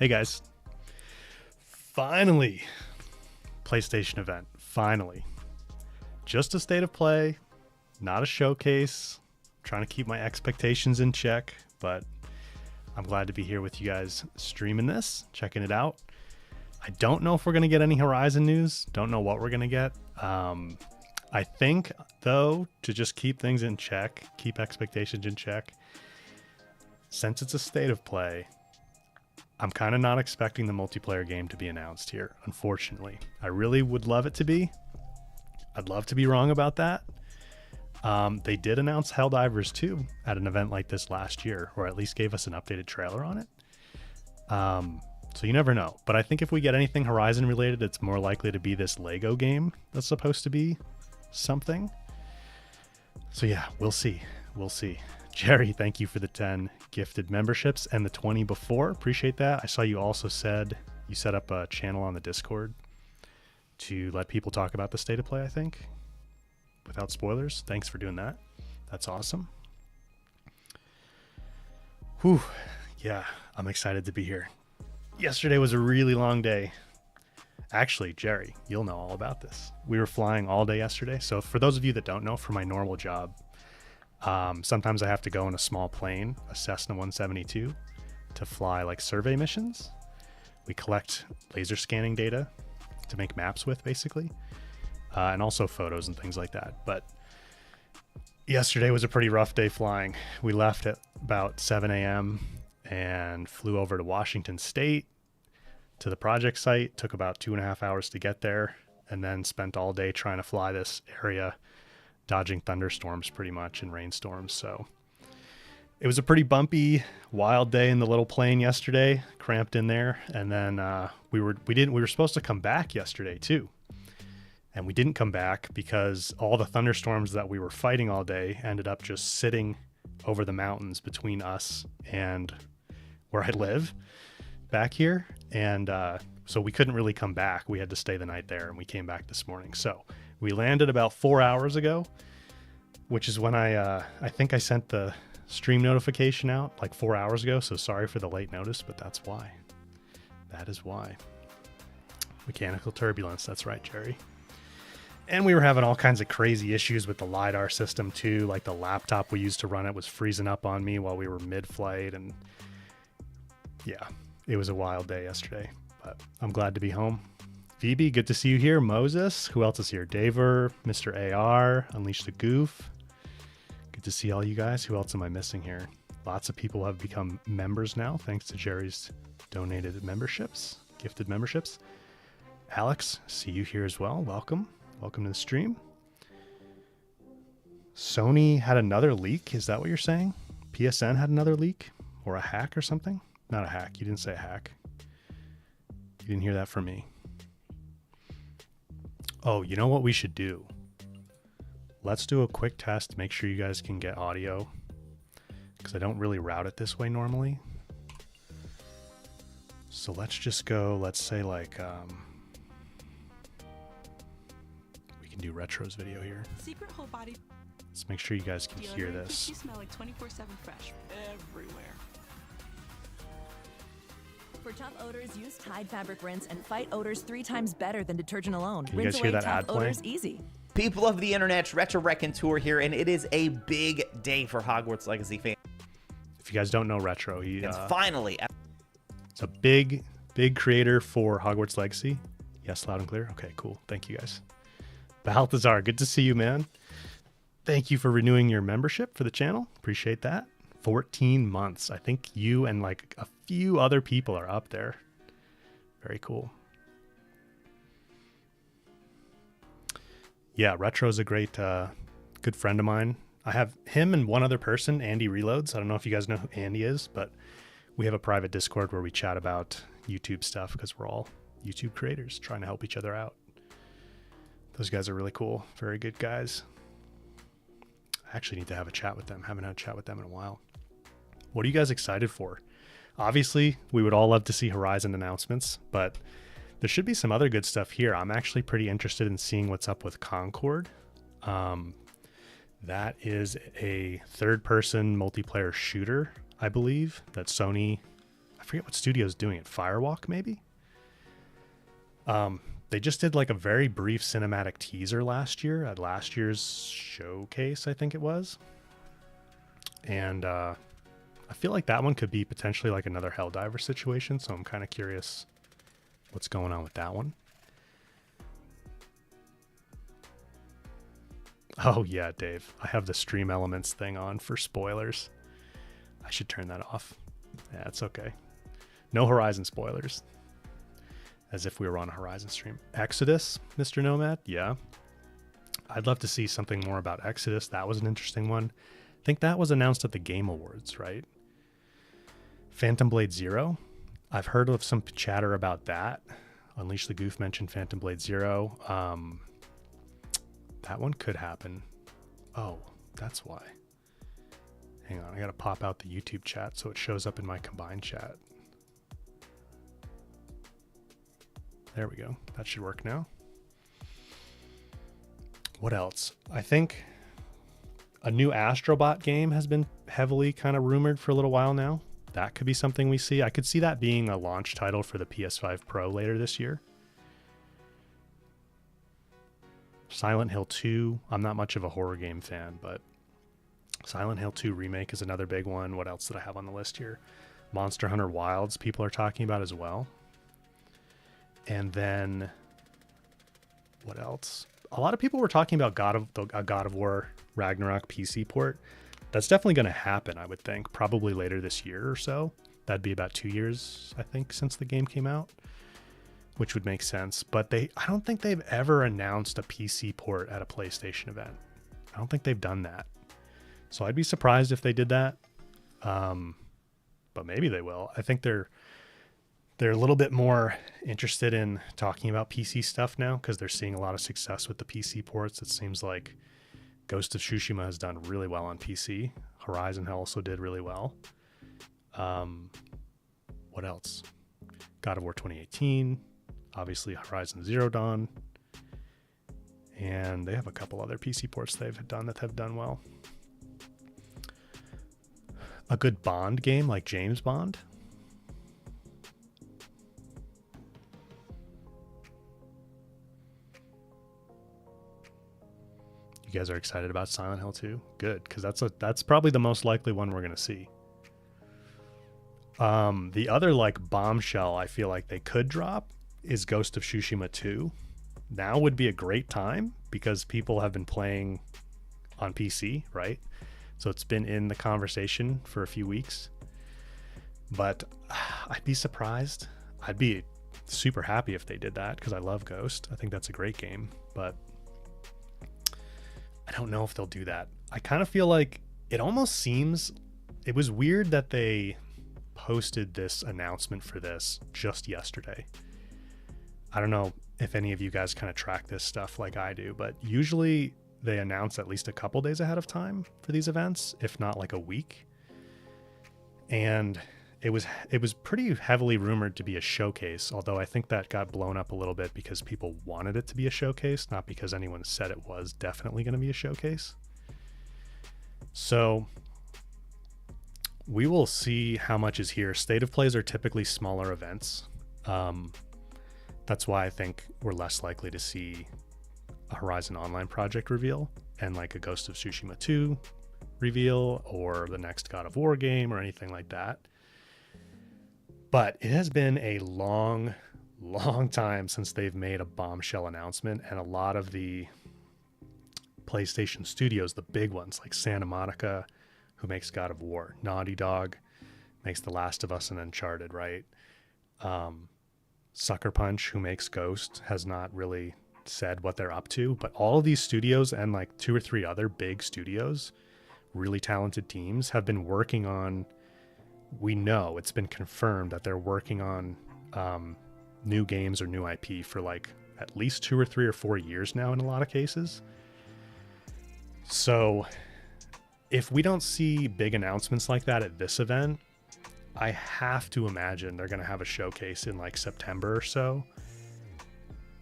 Hey guys, finally, PlayStation event, finally. Just a state of play, not a showcase. I'm trying to keep my expectations in check, but I'm glad to be here with you guys streaming this, checking it out. I don't know if we're going to get any Horizon news. Don't know what we're going to get. I think, though, to just keep things in check, keep expectations in check, since it's a state of play, I'm kind of not expecting the multiplayer game to be announced here, unfortunately. I really would love it to be. I'd love to be wrong about that. They did announce Helldivers 2 at an event like this last year, or at least gave us an updated trailer on it. So you never know. But I think if we get anything Horizon related, it's more likely to be this Lego game that's supposed to be something. So yeah, we'll see. We'll see. Jerry, thank you for the 10 gifted memberships and the 20 before. Appreciate that. I saw you also said you set up a channel on the Discord to let people talk about the state of play, I think, without spoilers. Thanks for doing that. That's awesome. Whew. Yeah, I'm excited to be here. Yesterday was a really long day. Actually, Jerry, you'll know all about this. We were flying all day yesterday. So for those of you that don't know, for my normal job, sometimes I have to go in a small plane, a Cessna 172, to fly like survey missions. We collect laser scanning data to make maps with, basically, and also photos and things like that. But yesterday was a pretty rough day flying. We left at about 7 a.m. and flew over to Washington State to the project site. Took about 2.5 hours to get there, and then spent all day trying to fly this area, dodging thunderstorms pretty much and rainstorms. So it was a pretty bumpy, wild day in the little plane yesterday, cramped in there. And then we were supposed to come back yesterday too. And we didn't come back because all the thunderstorms that we were fighting all day ended up just sitting over the mountains between us and where I live back here. And so we couldn't really come back. We had to stay the night there, and we came back this morning. So we landed about 4 hours ago, which is when I think I sent the stream notification out like 4 hours ago. So sorry for the late notice, but that's why. That is why. Mechanical turbulence. That's right, Jerry. And we were having all kinds of crazy issues with the LiDAR system too. Like the laptop we used to run it was freezing up on me while we were mid-flight. And yeah, it was a wild day yesterday, but I'm glad to be home. Phoebe, good to see you here. Moses, who else is here? Daver, Mr. AR, Unleash the Goof. Good to see all you guys. Who else am I missing here? Lots of people have become members now, thanks to Jerry's donated memberships, gifted memberships. Alex, see you here as well. Welcome. Welcome to the stream. Sony had another leak. Is that what you're saying? PSN had another leak? Or a hack or something? Not a hack. You didn't say a hack. You didn't hear that from me. Oh, you know what we should do? Let's do a quick test. Make sure you guys can get audio. Because I don't really route it this way normally. So let's just go, let's say like, we can do Retro's video here. Secret whole body. Let's make sure you guys can hear this. You smell like 24/7 fresh everywhere. For tough odors, use Tide fabric rinse and fight odors 3 times better than detergent alone. Can you Rinse guys hear away that tough ad playing? odors easy. People of the internet's Retro Wrecking Tour here, and it is a big day for Hogwarts Legacy fans. If you guys don't know Retro, It's finally. it's a big creator for Hogwarts Legacy. Yes, loud and clear. Okay, cool. Thank you guys. Balthazar, good to see you, man. Thank you for renewing your membership for the channel. Appreciate that. 14 months. I think you and like a few other people are up there. Very cool. Yeah, Retro's a great, good friend of mine. I have him and one other person, Andy Reloads. I don't know if you guys know who Andy is, but we have a private Discord where we chat about YouTube stuff because we're all YouTube creators trying to help each other out. Those guys are really cool. Very good guys. I actually need to have a chat with them. Haven't had a chat with them in a while. What are you guys excited for? Obviously, we would all love to see Horizon announcements, but there should be some other good stuff here. I'm actually pretty interested in seeing what's up with Concord. That is a third-person multiplayer shooter, I believe, that Sony, I forget what studio is doing it, Firewalk maybe? They just did like a very brief cinematic teaser last year at last year's showcase, I think it was. And I feel like that one could be potentially like another Helldiver situation, so I'm kind of curious what's going on with that one. Oh yeah, Dave. I have the Stream Elements thing on for spoilers. I should turn that off. Yeah, it's okay. No Horizon spoilers. As if we were on a Horizon stream. Exodus, Mr. Nomad? Yeah. I'd love to see something more about Exodus. That was an interesting one. I think that was announced at the Game Awards, right? Phantom Blade Zero. I've heard of some chatter about that. Unleash the Goof mentioned Phantom Blade Zero. That one could happen. Oh, that's why. Hang on, I gotta pop out the YouTube chat so it shows up in my combined chat. There we go. That should work now. What else? I think a new Astrobot game has been heavily kind of rumored for a little while now. That could be something we see. I could see that being a launch title for the PS5 Pro later this year. Silent Hill 2. I'm not much of a horror game fan, but Silent Hill 2 Remake is another big one. What else did I have on the list here? Monster Hunter Wilds people are talking about as well. And then what else? A lot of people were talking about God of War Ragnarok PC port. That's definitely going to happen, I would think, probably later this year or so. That'd be about 2 years, I think, since the game came out, which would make sense. But I don't think they've ever announced a PC port at a PlayStation event. I don't think they've done that. So I'd be surprised if they did that. But maybe they will. I think they're a little bit more interested in talking about PC stuff now because they're seeing a lot of success with the PC ports. It seems like Ghost of Tsushima has done really well on PC. Horizon also did really well. What else? God of War 2018. Obviously Horizon Zero Dawn. And they have a couple other PC ports they've done that have done well. A good Bond game like James Bond. You guys are excited about Silent Hill 2? Good, because that's probably the most likely one we're going to see. The other like bombshell I feel like they could drop is Ghost of Tsushima 2. Now would be a great time because people have been playing on PC, right? So it's been in the conversation for a few weeks. But I'd be surprised. I'd be super happy if they did that because I love Ghost. I think that's a great game. But I don't know if they'll do that. I kind of feel like it almost seems... It was weird that they posted this announcement for this just yesterday. I don't know if any of you guys kind of track this stuff like I do, but usually they announce at least a couple days ahead of time for these events, if not like a week. And it was pretty heavily rumored to be a showcase, although I think that got blown up a little bit because people wanted it to be a showcase, not because anyone said it was definitely going to be a showcase. So we will see how much is here. State of plays are typically smaller events. That's why I think we're less likely to see a Horizon Online project reveal and like a Ghost of Tsushima 2 reveal or the next God of War game or anything like that. But it has been a long time since they've made a bombshell announcement, and a lot of the PlayStation studios, the big ones like Santa Monica, who makes God of War, Naughty Dog makes The Last of Us and Uncharted, right? Sucker Punch, who makes Ghost, has not really said what they're up to, but all of these studios and like 2 or 3 other big studios, really talented teams, have been working on, we know it's been confirmed that they're working on new games or new IP for like at least 2 or 3 or 4 years now in a lot of cases. So if we don't see big announcements like that at this event, I have to imagine they're going to have a showcase in like September or so.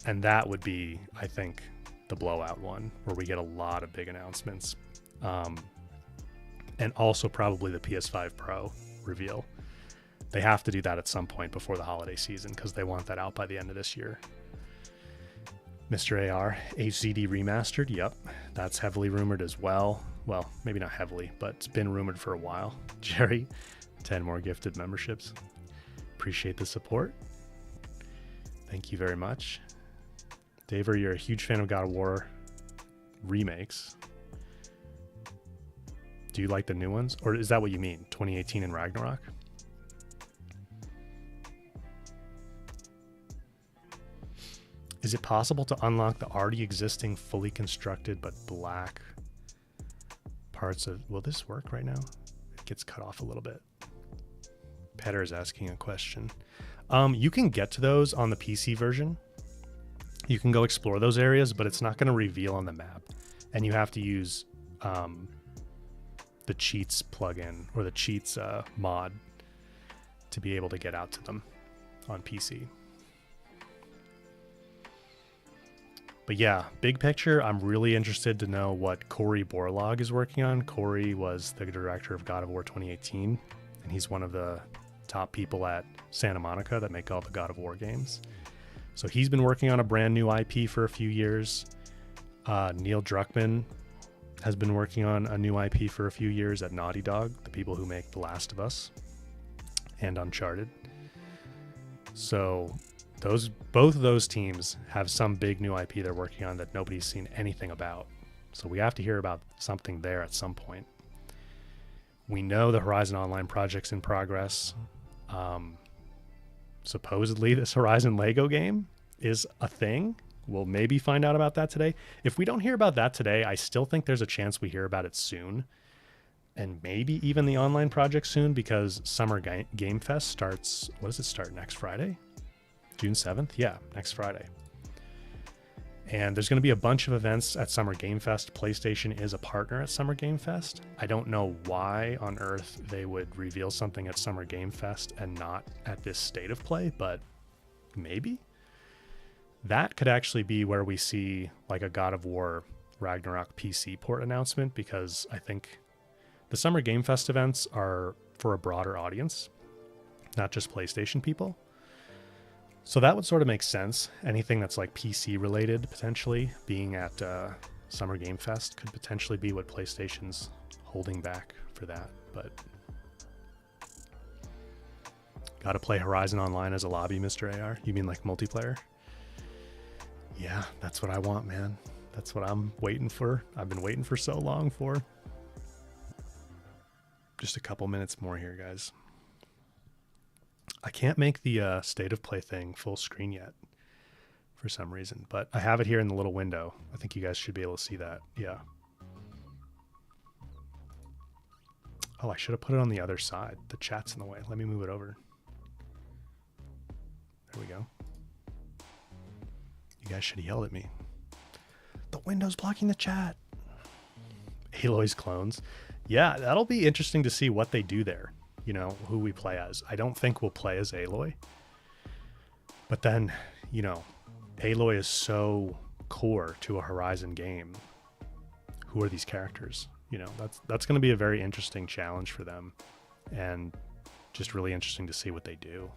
And that would be, I think, the blowout one where we get a lot of big announcements. And also probably the PS5 Pro reveal. They have to do that at some point before the holiday season because they want that out by the end of this year. Mr. AR, HZD remastered. Yep, that's heavily rumored as well. Well, maybe not heavily, but it's been rumored for a while. Jerry, 10 more gifted memberships. Appreciate the support. Thank you very much. Daver, you're a huge fan of God of War remakes. Do you like the new ones? Or is that what you mean? 2018 and Ragnarok? Is it possible to unlock the already existing fully constructed but black parts of... Will this work right now? It gets cut off a little bit. Petter is asking a question. You can get to those on the PC version. You can go explore those areas, but it's not going to reveal on the map. And you have to use the cheats plugin or the cheats mod to be able to get out to them on PC. But yeah, big picture, I'm really interested to know what Cory Borlaug is working on. Cory was the director of God of War 2018, and he's one of the top people at Santa Monica that make all the God of War games. So he's been working on a brand new IP for a few years. Neil Druckmann has been working on a new IP for a few years at Naughty Dog, the people who make The Last of Us and Uncharted. So both of those teams have some big new IP they're working on that nobody's seen anything about. So we have to hear about something there at some point. We know the Horizon Online project's in progress. Supposedly this Horizon Lego game is a thing. We'll maybe find out about that today. If we don't hear about that today, I still think there's a chance we hear about it soon. And maybe even the online project soon, because Summer Game Fest starts... What does it start, next Friday? June 7th? Yeah, next Friday. And there's going to be a bunch of events at Summer Game Fest. PlayStation is a partner at Summer Game Fest. I don't know why on earth they would reveal something at Summer Game Fest and not at this State of Play, but maybe. That could actually be where we see like a God of War Ragnarok PC port announcement, because I think the Summer Game Fest events are for a broader audience, not just PlayStation people. So that would sort of make sense. Anything that's like PC related, potentially being at Summer Game Fest, could potentially be what PlayStation's holding back for that. But Gotta play Horizon Online as a lobby, Mr. AR? You mean like multiplayer? Yeah, that's what I want, man. That's what I'm waiting for. I've been waiting for so long for. Just a couple minutes more here, guys. I can't make the state of play thing full screen yet for some reason, but I have it here in the little window. I think you guys should be able to see that. Yeah. Oh, I should have put it on the other side. The chat's in the way. Let me move it over. There we go. You guys should have yelled at me. The window's blocking the chat. Aloy's clones. Yeah, that'll be interesting to see what they do there. You know, who we play as. I don't think we'll play as Aloy. But then, you know, Aloy is so core to a Horizon game. Who are these characters? You know, that's going to be a very interesting challenge for them. And just really interesting to see what they do.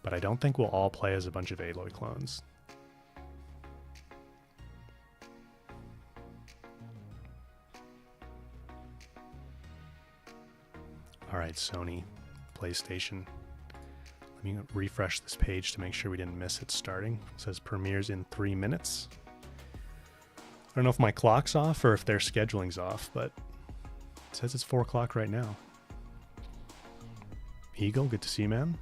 But I don't think we'll all play as a bunch of Aloy clones. All right, Sony, PlayStation. Let me refresh this page to make sure we didn't miss it starting. It says premieres in 3 minutes. I don't know if my clock's off or if their scheduling's off, but it says it's 4 o'clock right now. Eagle, good to see you, man.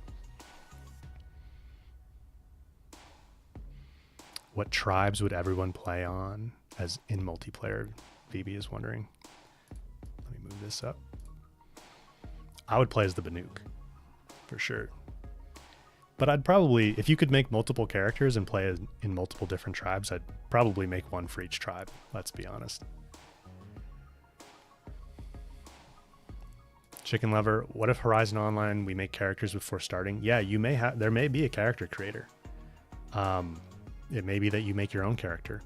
What tribes would everyone play on as in multiplayer? VB is wondering. Let me move this up. I would play as the Banuk, for sure. But I'd probably, if you could make multiple characters and play in multiple different tribes, I'd probably make one for each tribe, let's be honest. Chicken Lover, what if Horizon Online we make characters before starting? Yeah, you may have, there may be a character creator. It may be that you make your own character.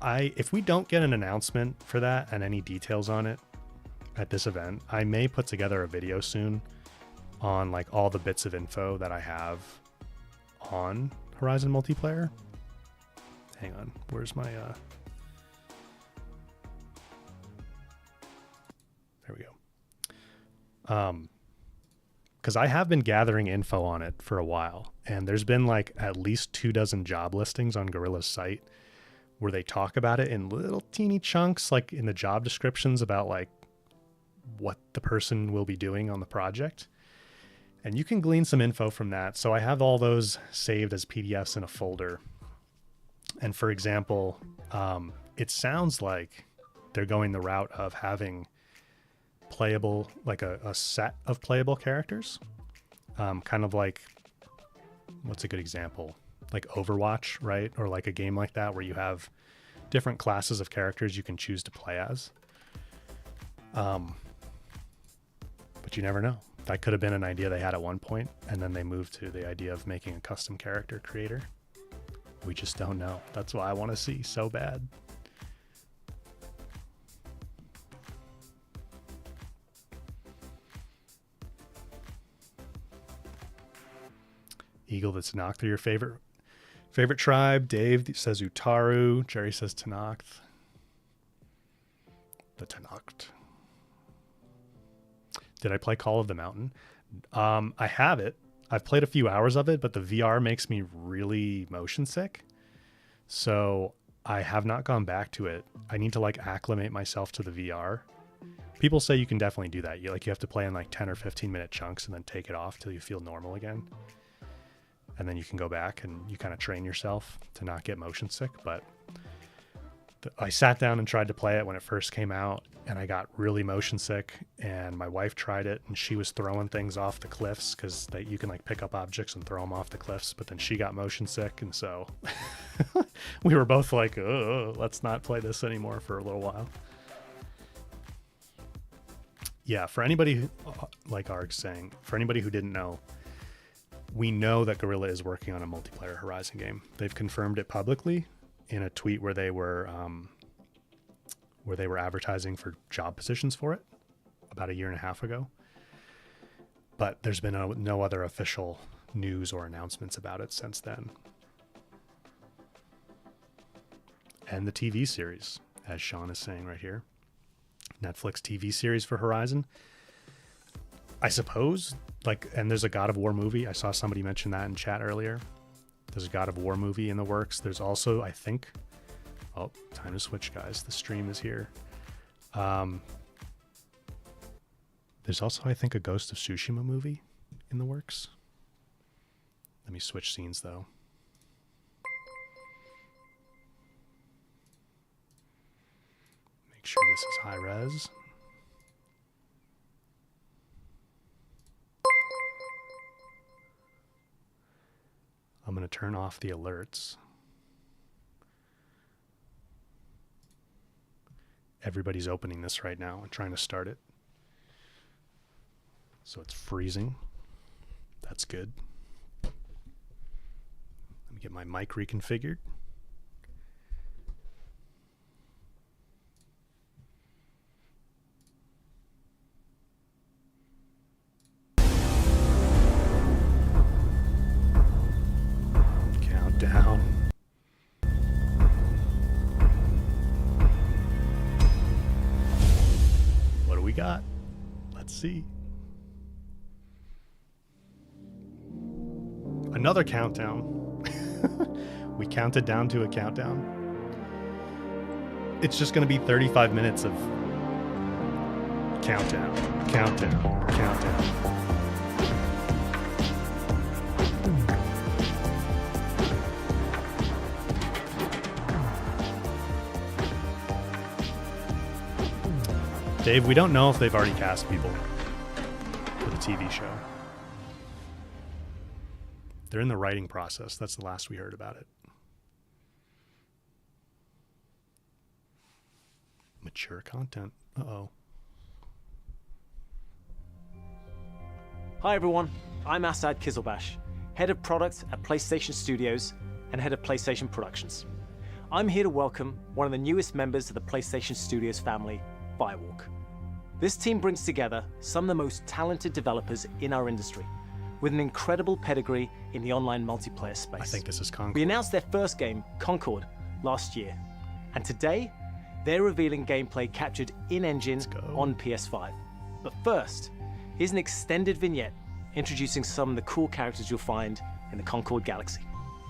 If we don't get an announcement for that and any details on it at this event, I may put together a video soon on like all the bits of info that I have on Horizon multiplayer. Hang on, where's my there we go. Because I have been gathering info on it for a while, and there's been like at least 24 job listings on Guerrilla's site where they talk about it in little teeny chunks, like in the job descriptions about like what the person will be doing on the project. And you can glean some info from that. So I have all those saved as PDFs in a folder. And for example, it sounds like they're going the route of having playable, like a set of playable characters. Kind of like, what's a good example? Like Overwatch, right? Or like a game like that where you have different classes of characters you can choose to play as. But you never know. That could have been an idea they had at one point, and then they moved to the idea of making a custom character creator. We just don't know. That's why I want to see so bad. Eagle, that's Tanakh. They're your favorite tribe. Dave says Utaru. Jerry says Tanakh. The Tanakh. Did I play Call of the Mountain? I have it. I've played a few hours of it, but the VR makes me really motion sick. So I have not gone back to it. I need to like acclimate myself to the VR. People say you can definitely do that. You have to play in like 10 or 15 minute chunks and then take it off till you feel normal again. And then you can go back and you kind of train yourself to not get motion sick. But I sat down and tried to play it when it first came out, and I got really motion sick. And my wife tried it, and she was throwing things off the cliffs because you can like pick up objects and throw them off the cliffs. But then she got motion sick, and so we were both like, "Oh, let's not play this anymore for a little while." Yeah, for anybody who, like Arg's saying, for anybody who didn't know, we know that Guerrilla is working on a multiplayer Horizon game. They've confirmed it publicly in a tweet where they were advertising for job positions for it about 1.5 years ago. But there's been no other official news or announcements about it since then. And the TV series, as Sean is saying right here, Netflix TV series for Horizon. I suppose Like, and there's a God of War movie. I saw somebody mention that in chat earlier. There's a God of War movie in the works. There's also, I think, oh, time to switch, guys. The stream is here. There's also, I think, a Ghost of Tsushima movie in the works. Let me switch scenes, though. Make sure this is high res. I'm going to turn off the alerts. Everybody's opening this right now and trying to start it. So it's freezing. That's good. Let me get my mic reconfigured. Countdown. What do we got? Let's see. Another countdown. We counted down to a countdown. It's just going to be 35 minutes of countdown, countdown, countdown. Dave, we don't know if they've already cast people for the TV show. They're in the writing process. That's the last we heard about it. Mature content. Uh-oh. Hi everyone, I'm Asad Kizilbash, Head of Product at PlayStation Studios and Head of PlayStation Productions. I'm here to welcome one of the newest members of the PlayStation Studios family, Firewalk. This team brings together some of the most talented developers in our industry, with an incredible pedigree in the online multiplayer space. I think this is Concord. We announced their first game, Concord, last year, and today they're revealing gameplay captured in-engine on PS5. But first, here's an extended vignette introducing some of the cool characters you'll find in the Concord Galaxy.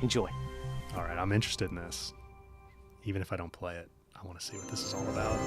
Enjoy. All right, I'm interested in this. Even if I don't play it, I want to see what this is all about.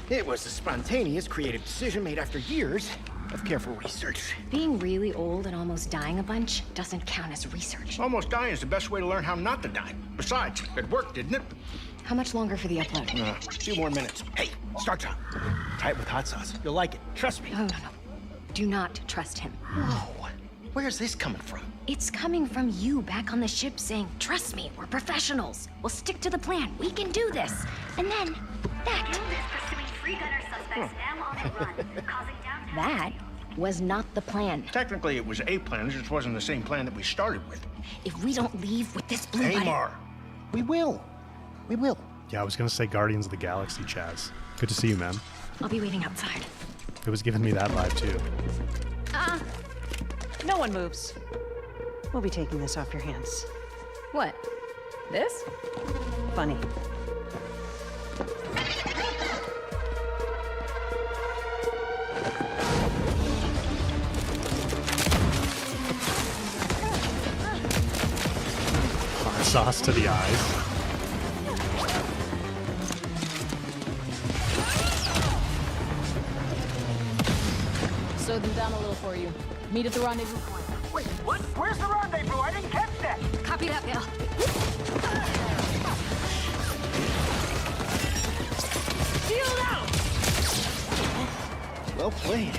It was a spontaneous, creative decision made after years of careful research. Being really old and almost dying a bunch doesn't count as research. Almost dying is the best way to learn how not to die. Besides, it worked, didn't it? How much longer for the upload? A few more minutes. Hey, start time. Try it with hot sauce. You'll like it. Trust me. No. Do not trust him. Whoa. Where's this coming from? It's coming from you back on the ship saying, trust me, we're professionals. We'll stick to the plan. We can do this. And then, that. That was not the plan. Technically, it was a plan. It just wasn't the same plan that we started with. If we don't leave with this blue button... Amar, we will. We will. Yeah, I was going to say Guardians of the Galaxy, Chaz. Good to see you, man. I'll be waiting outside. It was giving me that vibe, too. No one moves. We'll be taking this off your hands. What? This? Funny. Hot sauce to the eyes. Slow them down a little for you. Meet at the rendezvous point. Wait, what? Where's the rendezvous? I didn't catch that. Copy that, Bill. Shield out! Well played.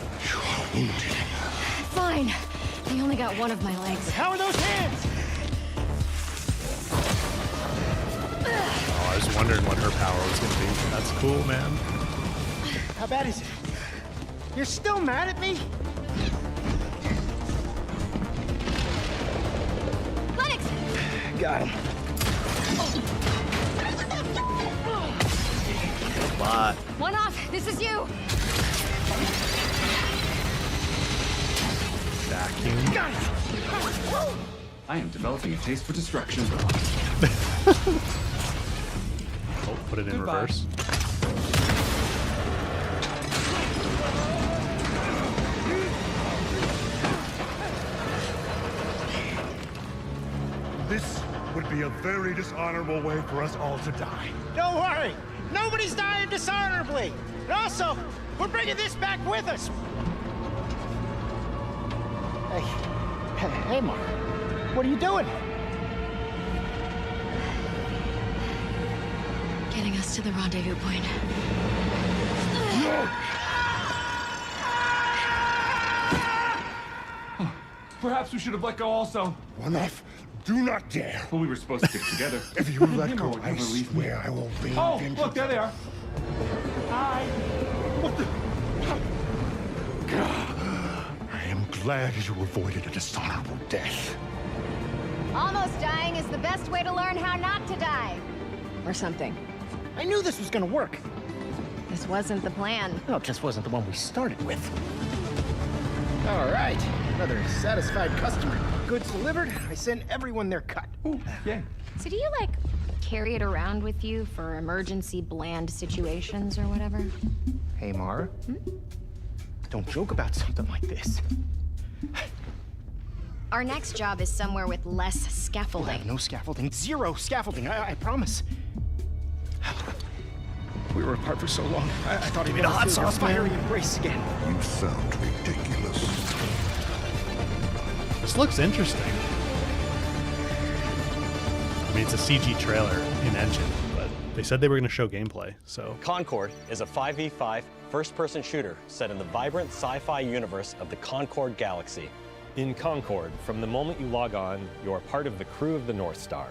Fine. I only got one of my legs. How are those hands? Oh, I was wondering what her power was going to be. That's cool, man. How bad is it? You're still mad at me? Lennox! Got him. Lot. One off. This is you. Vacuum. Got it. I am developing a taste for destruction. Oh, put it in reverse. This would be a very dishonorable way for us all to die. Don't worry. Nobody's dying dishonorably. And also, we're bringing this back with us. Hey, Mark. What are you doing? Getting us to the rendezvous point. Perhaps we should have let go also. One off. Do not dare. Well, we were supposed to stick together. If you let go, I swear I will be. Oh, look, there they are. Hi. What the? I am glad you avoided a dishonorable death. Almost dying is the best way to learn how not to die. Or something. I knew this was gonna work. This wasn't the plan. Well, it just wasn't the one we started with. All right. Another satisfied customer. Goods delivered. I sent everyone their cut. Ooh, yeah. So do you, like, carry it around with you for emergency bland situations or whatever? Hey, Mara. Don't joke about something like this. Our next job is somewhere with less We'll scaffolding. have no scaffolding. Zero scaffolding. I promise. We were apart for so long. I thought I'd me the hot feel your sauce, man. fiery embrace again. You sound ridiculous. This looks interesting. I mean, it's a CG trailer in engine, but they said they were going to show gameplay, so. Concord is a 5v5 first-person shooter set in the vibrant sci-fi universe of the Concord Galaxy. In Concord, from the moment you log on, you are part of the crew of the North Star,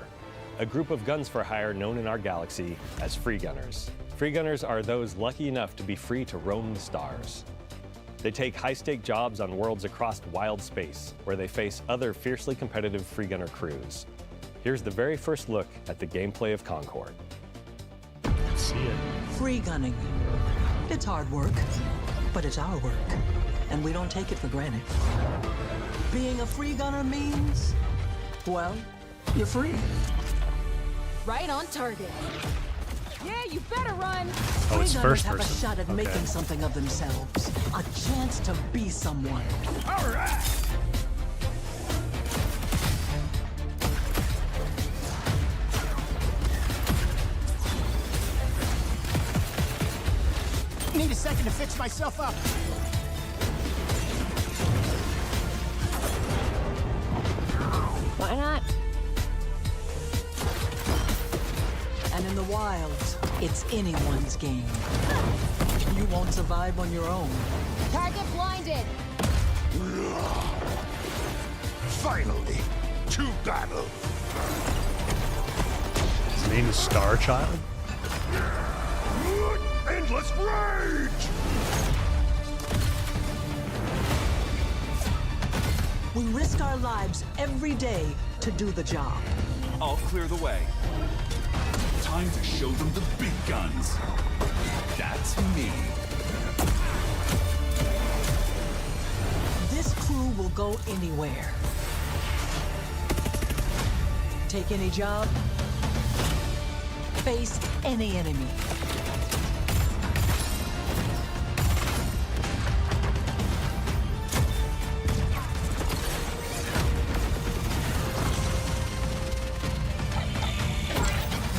a group of guns for hire known in our galaxy as free gunners. Free gunners are those lucky enough to be free to roam the stars. They take high-stake jobs on worlds across wild space, where they face other fiercely competitive free gunner crews. Here's the very first look at the gameplay of Concord. Let's see it. Free gunning. It's hard work, but it's our work, and we don't take it for granted. Being a free gunner means, well, you're free. Right on target. Yeah, you better run. Oh, it's Free first gunners have a person. shot at Okay. making something of themselves. A chance to be someone. All right. Need a second to fix myself up. Why not? And in the wilds, it's anyone's game. You won't survive on your own. Target blinded. Finally, to battle. His name is Star Child. Endless rage! We risk our lives every day to do the job. I'll clear the way. Time to show them the big guns. That's me. This crew will go anywhere. Take any job. Face any enemy.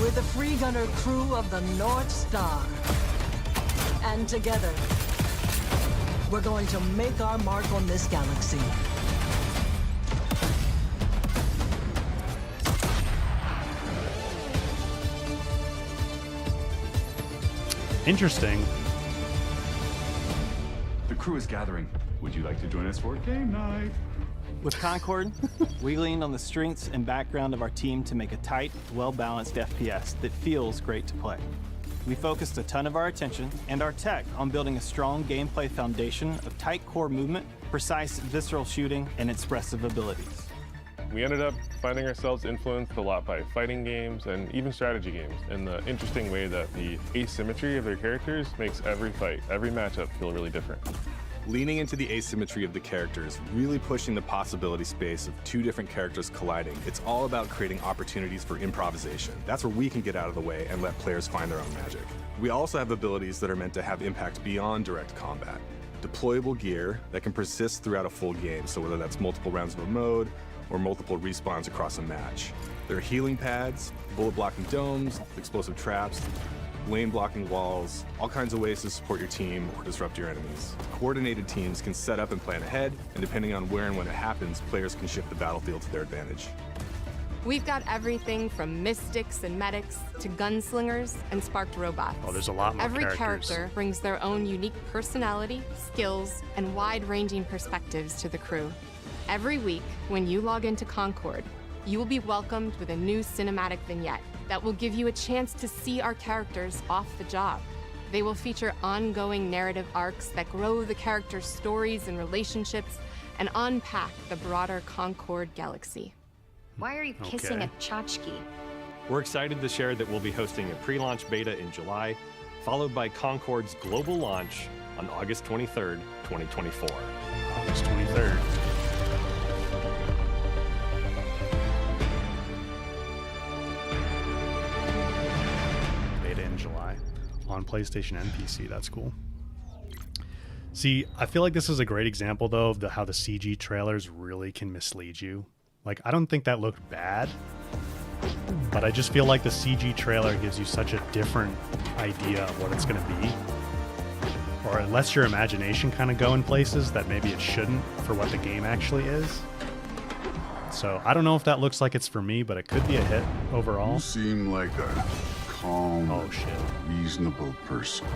We're the free gunner crew of the North Star. And together, we're going to make our mark on this galaxy. Interesting. The crew is gathering. Would you like to join us for game night? With Concord, we leaned on the strengths and background of our team to make a tight, well-balanced FPS that feels great to play. We focused a ton of our attention and our tech on building a strong gameplay foundation of tight core movement, precise visceral shooting, and expressive abilities. We ended up finding ourselves influenced a lot by fighting games and even strategy games in the interesting way that the asymmetry of their characters makes every fight, every matchup feel really different. Leaning into the asymmetry of the characters, really pushing the possibility space of two different characters colliding. It's all about creating opportunities for improvisation. That's where we can get out of the way and let players find their own magic. We also have abilities that are meant to have impact beyond direct combat. Deployable gear that can persist throughout a full game, so whether that's multiple rounds of a mode or multiple respawns across a match. There are healing pads, bullet blocking domes, explosive traps, lane blocking walls, all kinds of ways to support your team or disrupt your enemies. Coordinated teams can set up and plan ahead, and depending on where and when it happens, players can shift the battlefield to their advantage. We've got everything from mystics and medics to gunslingers and sparked robots. Oh, there's a lot more Every characters. character brings their own unique personality, skills, and wide-ranging perspectives to the crew. Every week, when you log into Concord, you will be welcomed with a new cinematic vignette that will give you a chance to see our characters off the job. They will feature ongoing narrative arcs that grow the characters' stories and relationships and unpack the broader Concord galaxy. Why are you kissing a tchotchke? We're excited to share that we'll be hosting a pre-launch beta in July, followed by Concord's global launch on August 23rd, 2024. August 23rd. Beta in July on PlayStation and PC. That's cool. See, I feel like this is a great example, though, of how the CG trailers really can mislead you. Like, I don't think that looked bad, but I just feel like the CG trailer gives you such a different idea of what it's going to be. Or it lets your imagination kind of go in places that maybe it shouldn't for what the game actually is. So I don't know if that looks like it's for me, but it could be a hit overall. You seem like a calm, reasonable person.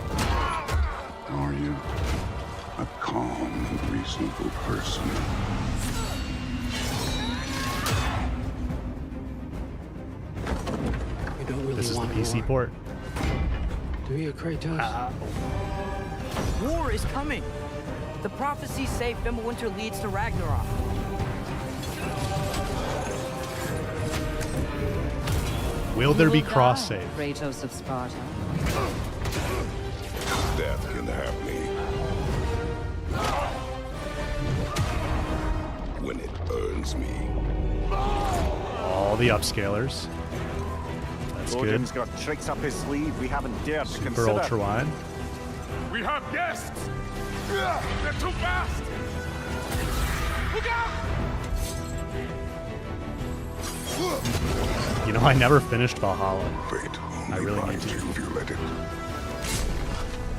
Are you? A calm and reasonable person. You don't really This is the want PC war, port. do you, Kratos? War is coming. The prophecies say Fimbulwinter leads to Ragnarok. Will there be cross save? Kratos of Sparta. Death can have me. When it earns me. All the upscalers. That's good. Odin's got tricks up his sleeve we haven't dared to Super consider. ultra wide. We have guests! They're too fast! Look out! You know, I never finished Valhalla. I really need to. If you let it.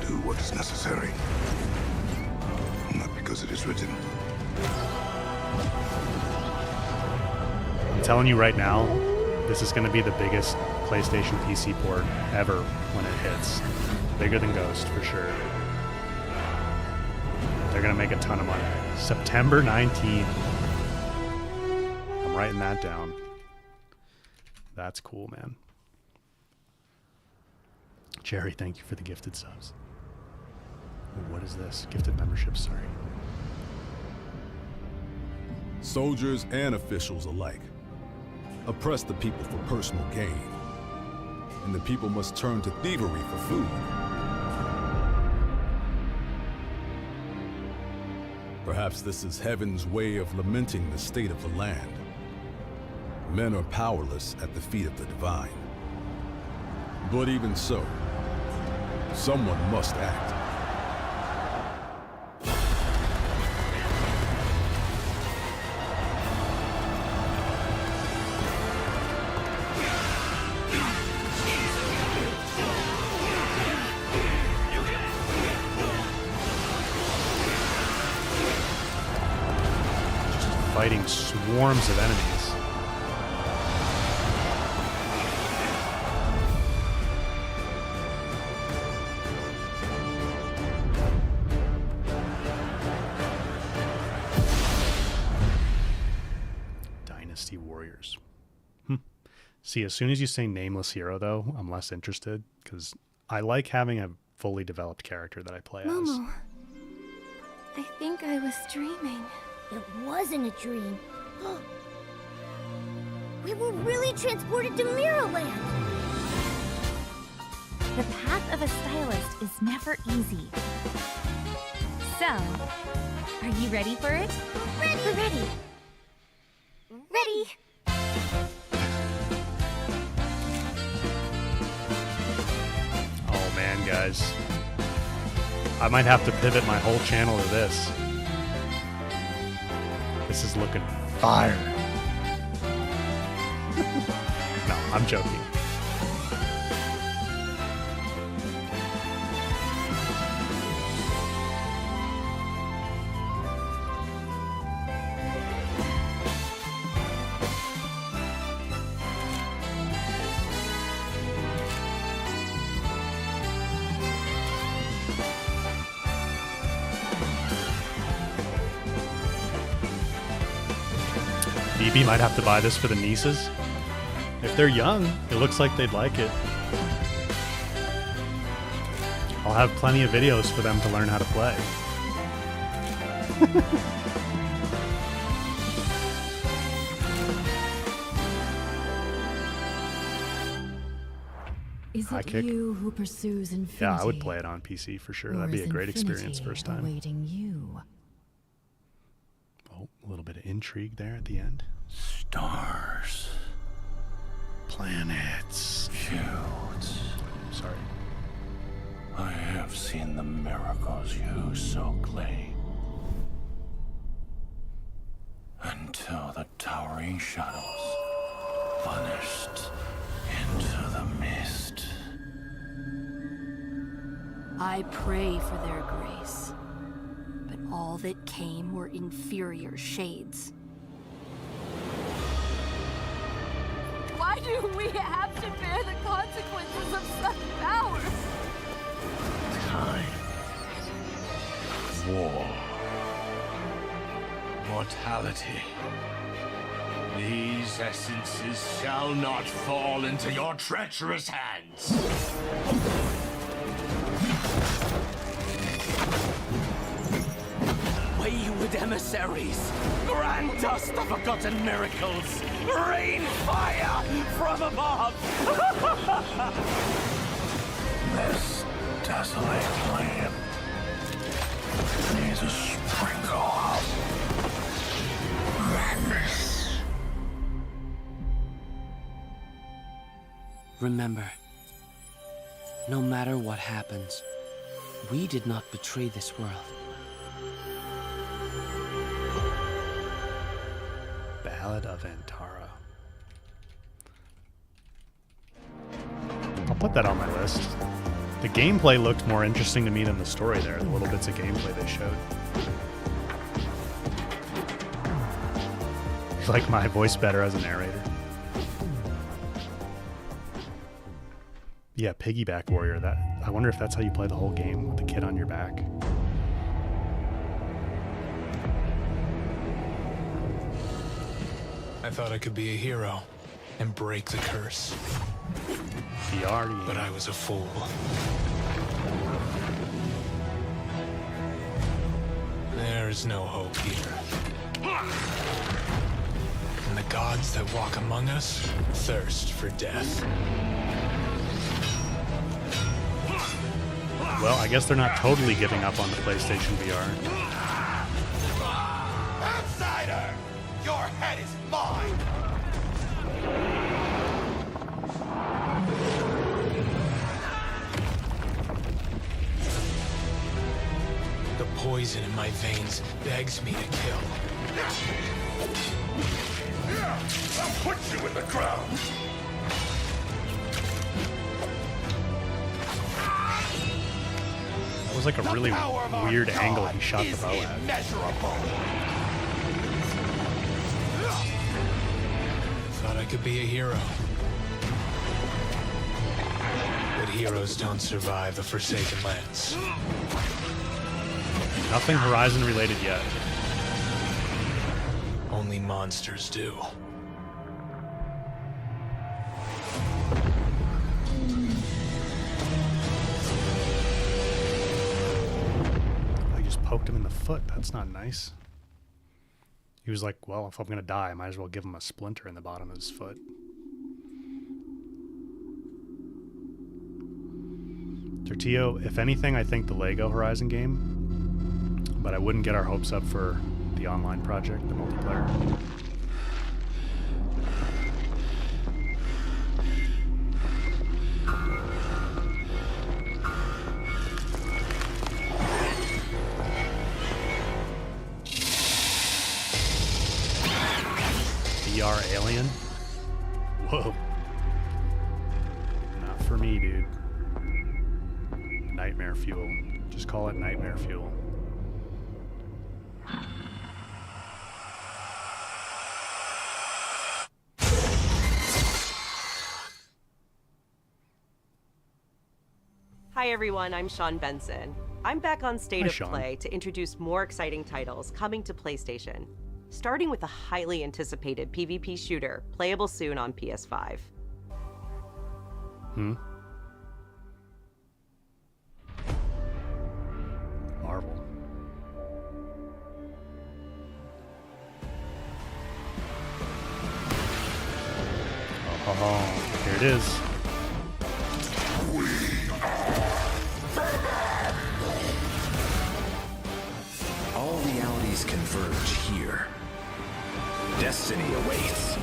Do what is necessary. Not because it is written. I'm telling you right now, this is going to be the biggest PlayStation PC port ever when it hits. Bigger than Ghost, for sure. They're going to make a ton of money. September 19th. I'm writing that down. That's cool, man. Jerry, thank you for the gifted subs. Ooh, what is this? Gifted membership, sorry. Soldiers and officials alike oppress the people for personal gain, and the people must turn to thievery for food. Perhaps this is heaven's way of lamenting the state of the land. Men are powerless at the feet of the divine. But even so, someone must act. Fighting swarms of enemies. warriors. See, as soon as you say nameless hero, though, I'm less interested, because I like having a fully developed character that I play as. Momo, I think I was dreaming. It wasn't a dream. We were really transported to Mirrorland. The path of a stylist is never easy. So, are you ready for it? Ready. We're ready. Ready. Oh man, guys. I might have to pivot my whole channel to this. This is looking fire. No, I'm joking. BB might have to buy this for the nieces. If they're young, it looks like they'd like it. I'll have plenty of videos for them to learn how to play. Is High it kick. you who pursues infinity? Yeah, I would play it on PC for sure. That'd be a great experience first time. Awaiting you. Oh, a little bit of intrigue there at the end. Stars. Planets. Shields. Sorry. I have seen the miracles you so claim. Until the towering shadows vanished into the mist. I pray for their grace, but all that came were inferior shades. Why do we have to bear the consequences of such powers? Time. War. Mortality. These essences shall not fall into your treacherous hands. Wayward emissaries, grant us the forgotten miracles. Rain fire from above. This desolate land needs a sprinkle of madness. Remember, no matter what happens, we did not betray this world. Ballad of Antara. I'll put that on my list. The gameplay looked more interesting to me than the story there, the little bits of gameplay they showed. You like my voice better as a narrator? Yeah, Piggyback Warrior. That I wonder if that's how you play the whole game, with the kid on your back. I thought I could be a hero and break the curse. But I was a fool. There is no hope here. And the gods that walk among us thirst for death. Well, I guess they're not totally giving up on the PlayStation VR. Outsider! Your head is mine! The poison in my veins begs me to kill. I'll put you in the ground! It was like a really weird angle he shot the bow at. Thought I could be a hero. But heroes don't survive the Forsaken Lands. Nothing Horizon related yet. Only monsters do. poked him in the foot. That's not nice. He was like, well, if I'm going to die, I might as well give him a splinter in the bottom of his foot. Tortillo, if anything, I think the Lego Horizon game, but I wouldn't get our hopes up for the online project, the multiplayer. VR alien? Whoa. Not for me, dude. Nightmare fuel. Just call it nightmare fuel. Hi everyone, I'm Sean Benson. I'm back on State Hi, of Sean. Play to introduce more exciting titles coming to PlayStation, starting with a highly anticipated PvP shooter, playable soon on PS5. Marvel. Oh, here it is. All realities converge here. Destiny awaits.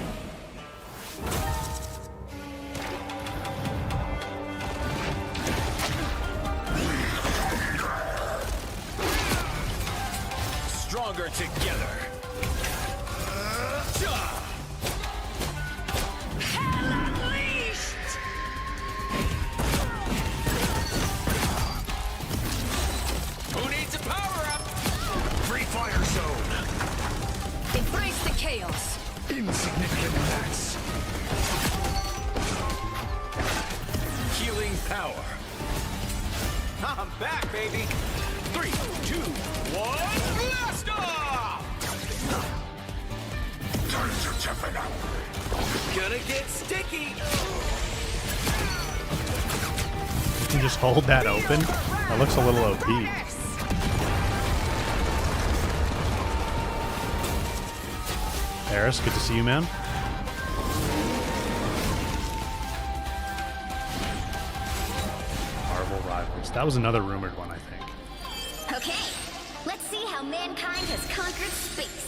Stronger together. Hell unleashed! Who needs a power-up? Free fire zone. Embrace the chaos. Insignificant attacks. Healing power. I'm back, baby. 3, 2, 1, blast off! Turns are toughen up. Gonna get sticky. You can just hold that open. That looks a little OP. Harris, good to see you, man. Marvel Rivals. That was another rumored one, I think. Okay, let's see how mankind has conquered space.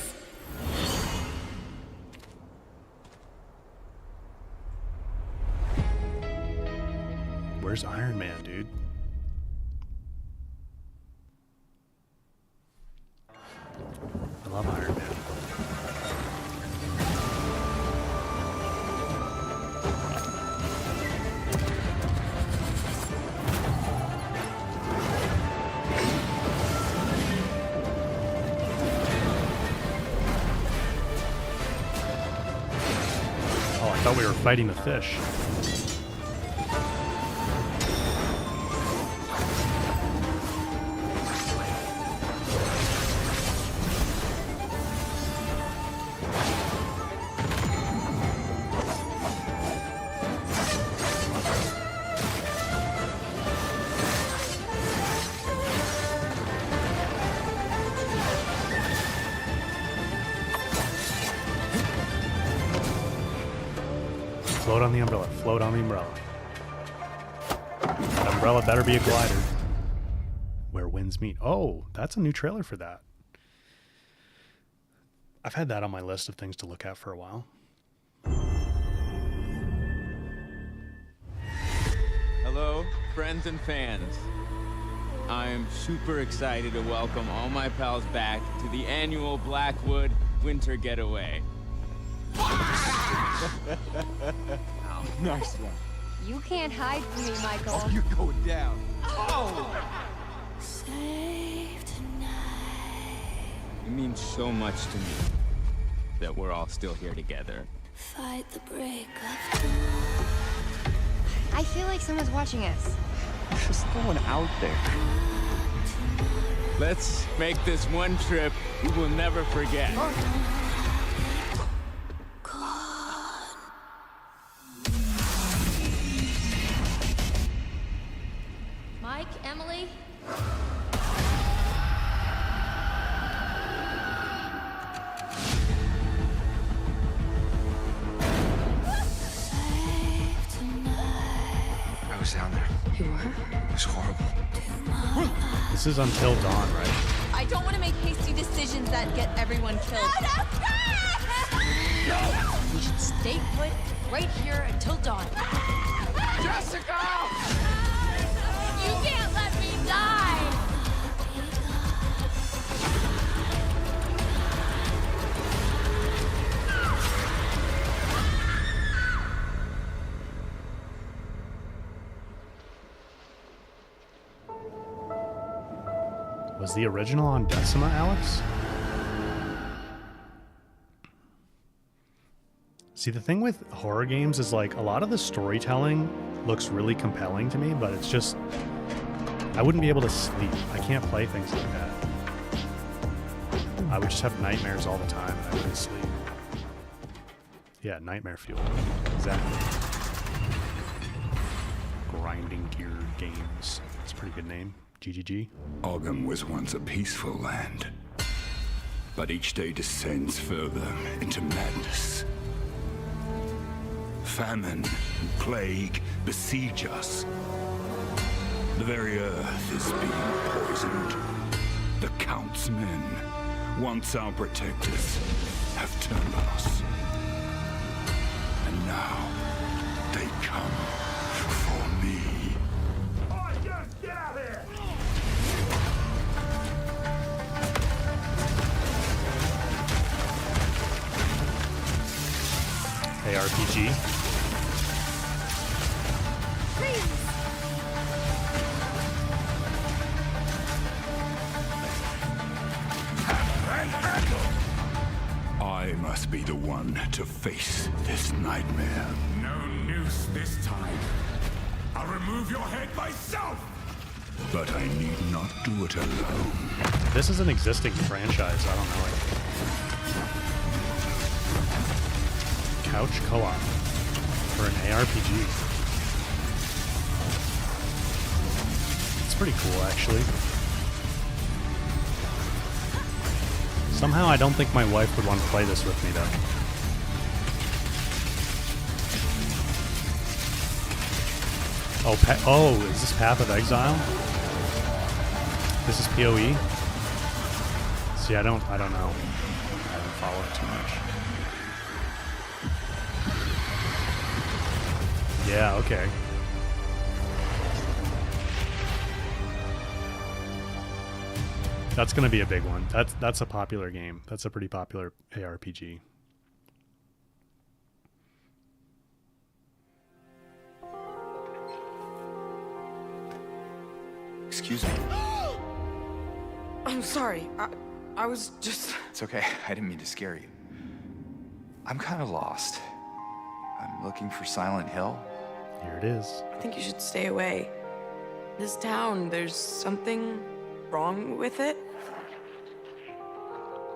Where's Iron Man, dude? I love Iron Man. Oh, I thought we were fighting the fish. Float on the umbrella. Float on the umbrella. That umbrella better be a glider. Where winds meet. Oh, that's a new trailer for that. I've had that on my list of things to look at for a while. Hello, friends and fans. I'm super excited to welcome all my pals back to the annual Blackwood Winter Getaway. Oh, nice one. You can't hide from me, Michael. Oh, you're going down. Oh! It means so much to me that we're all still here together. Fight the break of dawn. I feel like someone's watching us. Just going out there. Let's make this one trip we will never forget. Mike, Emily? was down there. You were? It was horrible. This is Until Dawn, right? I don't want to make hasty decisions that get everyone killed. We should stay put right here until dawn. Jessica! You can't let me die! Was the original on Decima, Alex? See, the thing with horror games is like a lot of the storytelling looks really compelling to me, but it's just I wouldn't be able to sleep. I can't play things like that. I would just have nightmares all the time and I wouldn't sleep. Yeah, nightmare fuel. Exactly. Grinding Gear Games. That's a pretty good name. GGG. Ogham was once a peaceful land, but each day descends further into madness. Famine and plague besiege us. The very earth is being poisoned. The Count's men, once our protectors, have turned on us. And now they come for me. ARPG. I must be the one to face this nightmare. No noose this time. I'll remove your head myself! But I need not do it alone. This is an existing franchise. I don't know it. Couch co-op for an ARPG. It's pretty cool, actually. Somehow I don't think my wife would want to play this with me, though. Oh, is this Path of Exile? This is PoE? See, I don't know. I don't follow it too much. Yeah, okay. That's gonna be a big one. That's a popular game. That's a pretty popular ARPG. Excuse me. I'm sorry. I was just... It's okay. I didn't mean to scare you. I'm kind of lost. I'm looking for Silent Hill. Here it is. I think you should stay away. This town, there's something wrong with it?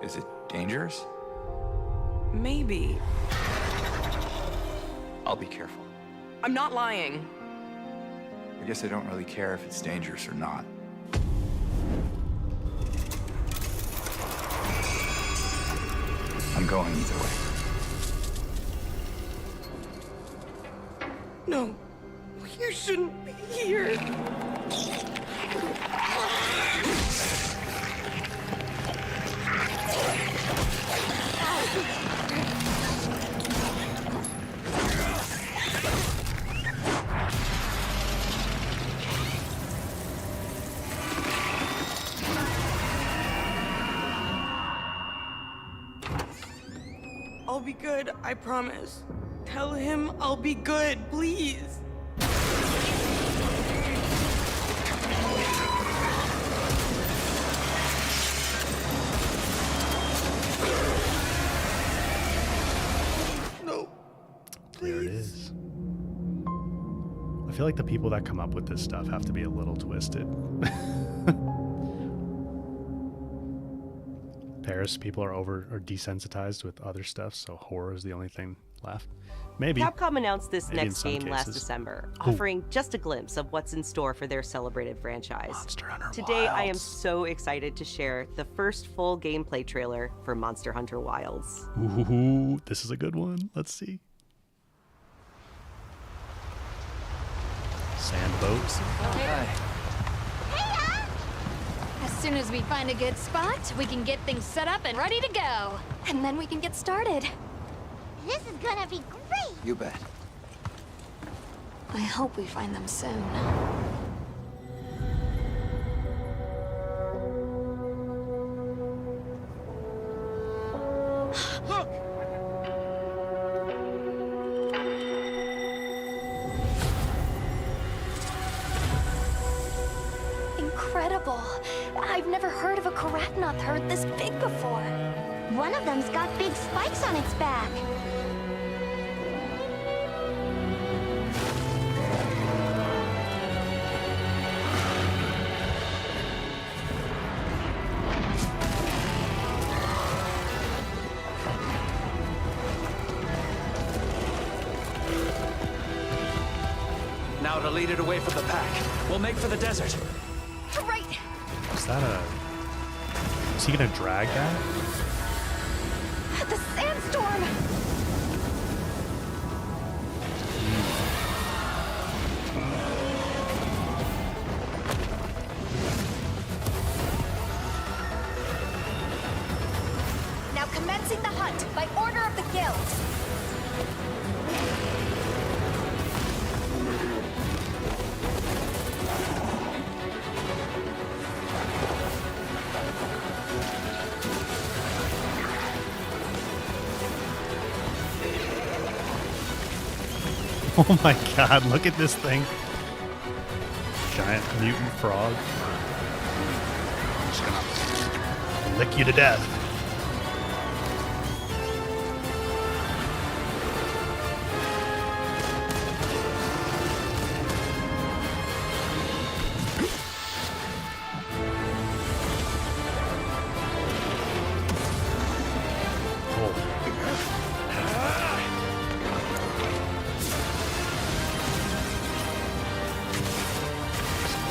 Is it dangerous? Maybe. I'll be careful. I'm not lying. I guess I don't really care if it's dangerous or not. I'm going either way. No, you shouldn't be here. I'll be good, I promise. Tell him I'll be good, please. No, please. There it is. I feel like the people that come up with this stuff have to be a little twisted. Paris people are desensitized with other stuff, so horror is the only thing left. Maybe. Capcom announced this Maybe next game last December, offering just a glimpse of what's in store for their celebrated franchise. Monster Hunter Today, I am Wilds. so excited to share the first full gameplay trailer for Monster Hunter Wilds. Ooh, this is a good one. Let's see. Sand boats. As soon as we find a good spot, we can get things set up and ready to go. And then we can get started. This is gonna be great. You bet. I hope we find them soon. Look! Incredible. I've never heard of a Karatnoth herd this big before. One of them's got big spikes on its back. Now to lead it away from the pack. We'll make for the desert. Right. Is that a... Is he gonna drag that? The sandstorm. Now commencing the hunt by order of the guild. Oh my god, look at this thing. Giant mutant frog. I'm just gonna lick you to death.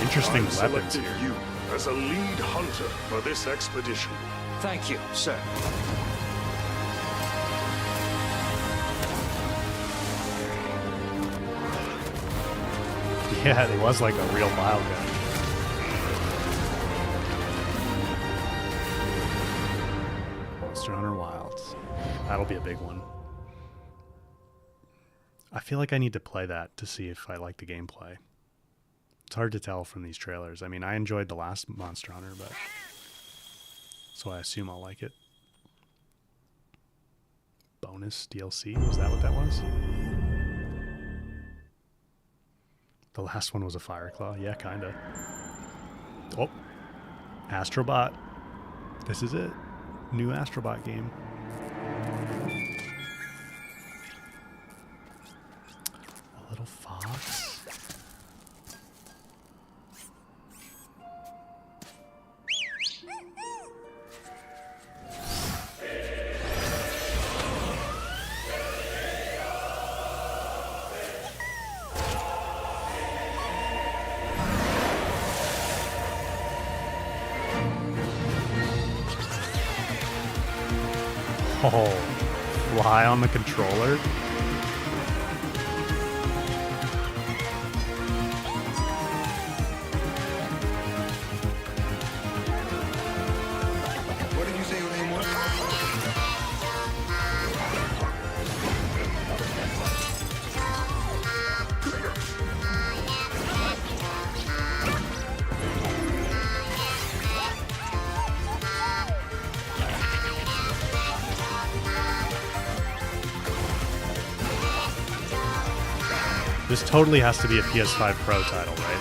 Interesting I've weapons selected here. you as a lead hunter for this expedition. Thank you, sir. Yeah, he was like a real wild guy. Monster Hunter Wilds. That'll be a big one. I feel like I need to play that to see if I like the gameplay. It's hard to tell from these trailers. I mean, I enjoyed the last Monster Hunter, but so I assume I'll like it. Bonus DLC? Was that what that was? The last one was a Fireclaw. Yeah, kinda. Oh, Astrobot. This is it. New Astrobot game. A little fox. Oh, fly on the controller. What did you say your name was? This totally has to be a PS5 Pro title, right?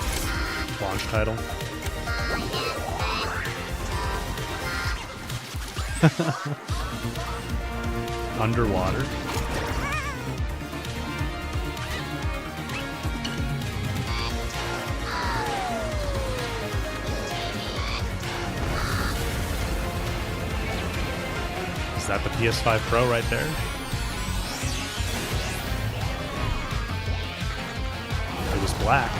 Launch title. Underwater. Is that the PS5 Pro right there? It was black.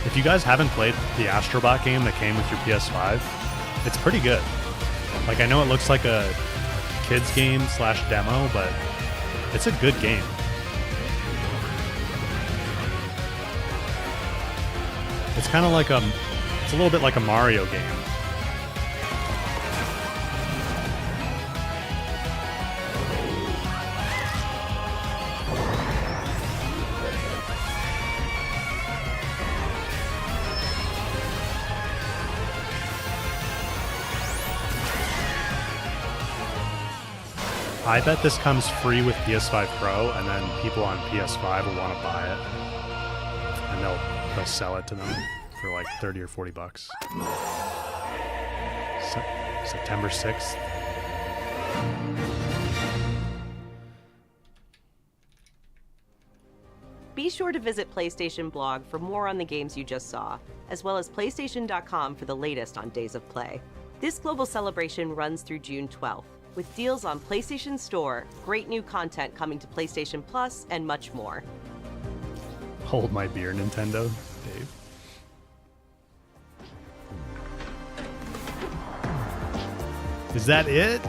If you guys haven't played the Astrobot game that came with your PS5, It's pretty good. Like, I know it looks like a kids game / demo, but it's a good game. It's kind of like it's a little bit like a Mario game. I bet this comes free with PS5 Pro, and then people on PS5 will want to buy it, and they'll sell it to them for like 30 or 40 bucks. September 6th. Be sure to visit PlayStation blog for more on the games you just saw, as well as PlayStation.com for the latest on Days of Play. This global celebration runs through June 12th, with deals on PlayStation Store, great new content coming to PlayStation Plus, and much more. Hold my beer, Nintendo, Dave. Is that it?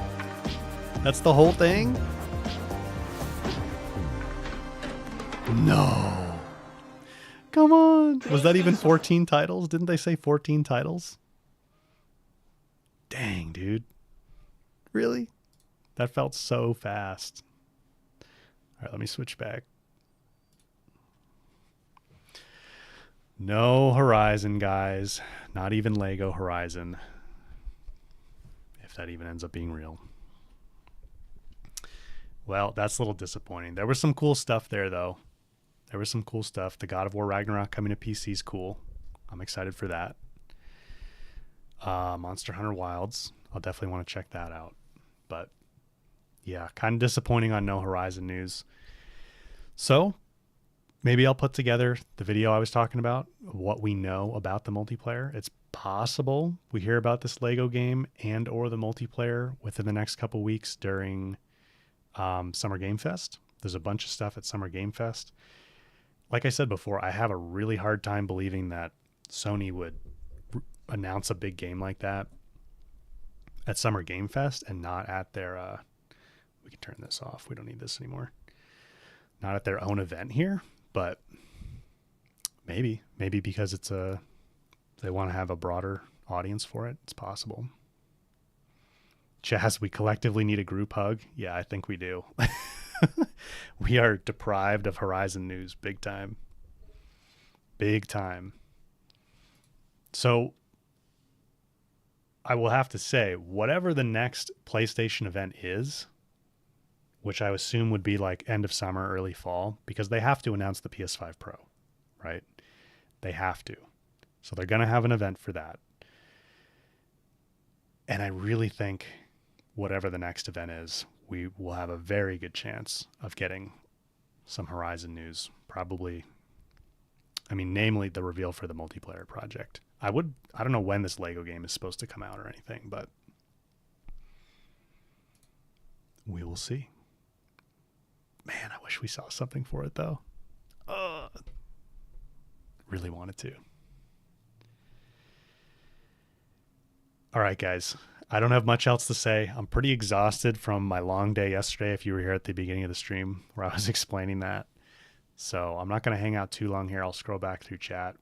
That's the whole thing? No. Come on. Was that even 14 titles? Didn't they say 14 titles? Dang, dude. Really? That felt so fast. All right, let me switch back. No Horizon, guys. Not even Lego Horizon. If that even ends up being real. Well, that's a little disappointing. There was some cool stuff there, though. There was some cool stuff. The God of War Ragnarok coming to PC is cool. I'm excited for that. Monster Hunter Wilds. I'll definitely want to check that out. But yeah, kind of disappointing on no Horizon news. So maybe I'll put together the video I was talking about, what we know about the multiplayer. It's possible we hear about this Lego game and or the multiplayer within the next couple weeks during Summer Game Fest. There's a bunch of stuff at Summer Game Fest. Like I said before, I have a really hard time believing that Sony would announce a big game like that at Summer Game Fest and not at their we can turn this off. We don't need this anymore. Not at their own event here, but maybe because it's they want to have a broader audience for it. It's possible. Chaz, we collectively need a group hug. Yeah, I think we do. We are deprived of Horizon news big time. Big time. So I will have to say, whatever the next PlayStation event is, which I assume would be like end of summer, early fall, because they have to announce the PS5 Pro, right? They have to. So they're going to have an event for that. And I really think whatever the next event is, we will have a very good chance of getting some Horizon news. Probably, I mean, namely the reveal for the multiplayer project. I don't know when this Lego game is supposed to come out or anything, but we will see. Man, I wish we saw something for it though. Really wanted to. All right, guys. I don't have much else to say. I'm pretty exhausted from my long day yesterday, if you were here at the beginning of the stream where I was explaining that. So I'm not going to hang out too long here. I'll scroll back through chat.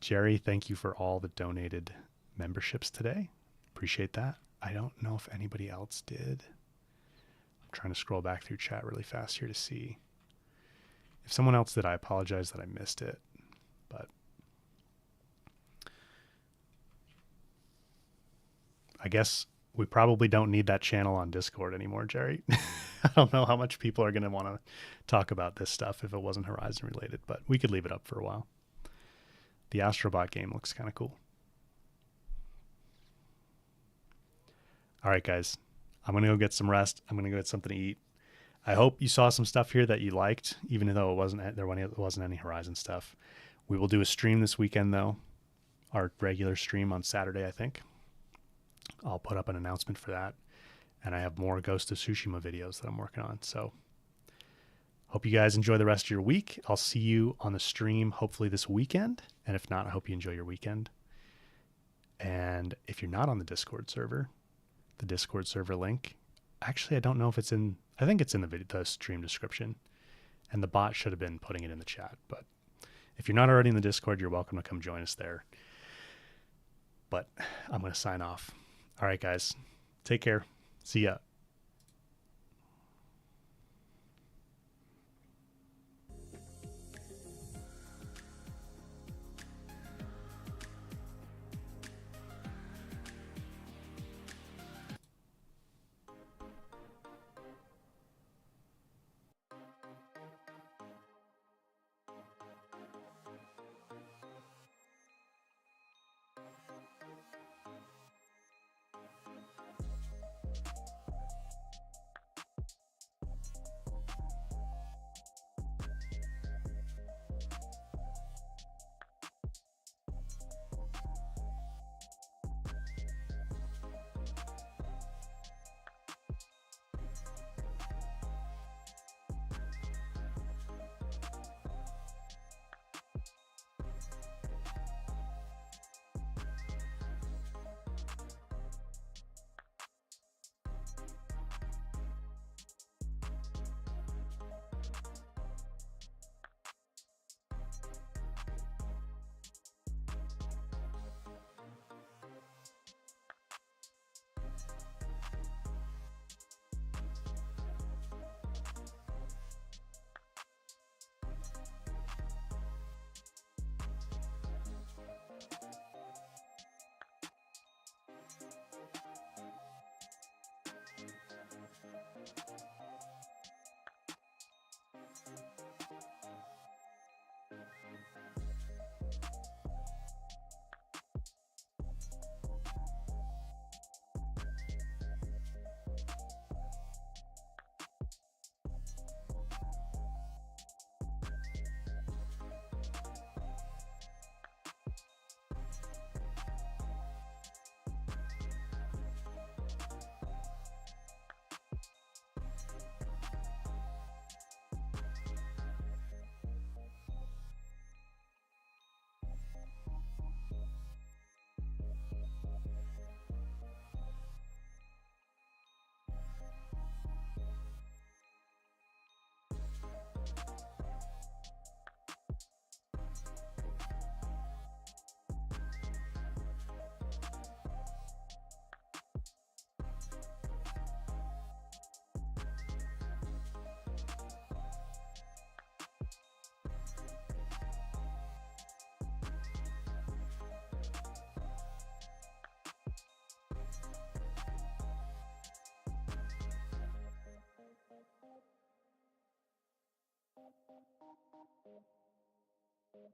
Jerry, thank you for all the donated memberships today. Appreciate that. I don't know if anybody else did. I'm trying to scroll back through chat really fast here to see. If someone else did, I apologize that I missed it. But I guess we probably don't need that channel on Discord anymore, Jerry. I don't know how much people are going to want to talk about this stuff if it wasn't Horizon related, but we could leave it up for a while. The Astrobot game looks kind of cool. All right, guys. I'm going to go get some rest. I'm going to go get something to eat. I hope you saw some stuff here that you liked, even though there wasn't any Horizon stuff. We will do a stream this weekend, though. Our regular stream on Saturday, I think. I'll put up an announcement for that. And I have more Ghost of Tsushima videos that I'm working on. So hope you guys enjoy the rest of your week. I'll see you on the stream hopefully this weekend. And if not, I hope you enjoy your weekend. And And if you're not on the Discord server link, actually, I don't know if it's in, I think it's in the stream description. And the bot should have been putting it in the chat. But if you're not already in the Discord, you're welcome to come join us there. But I'm going to sign off. All right, guys. Take care. See ya.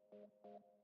Thank you.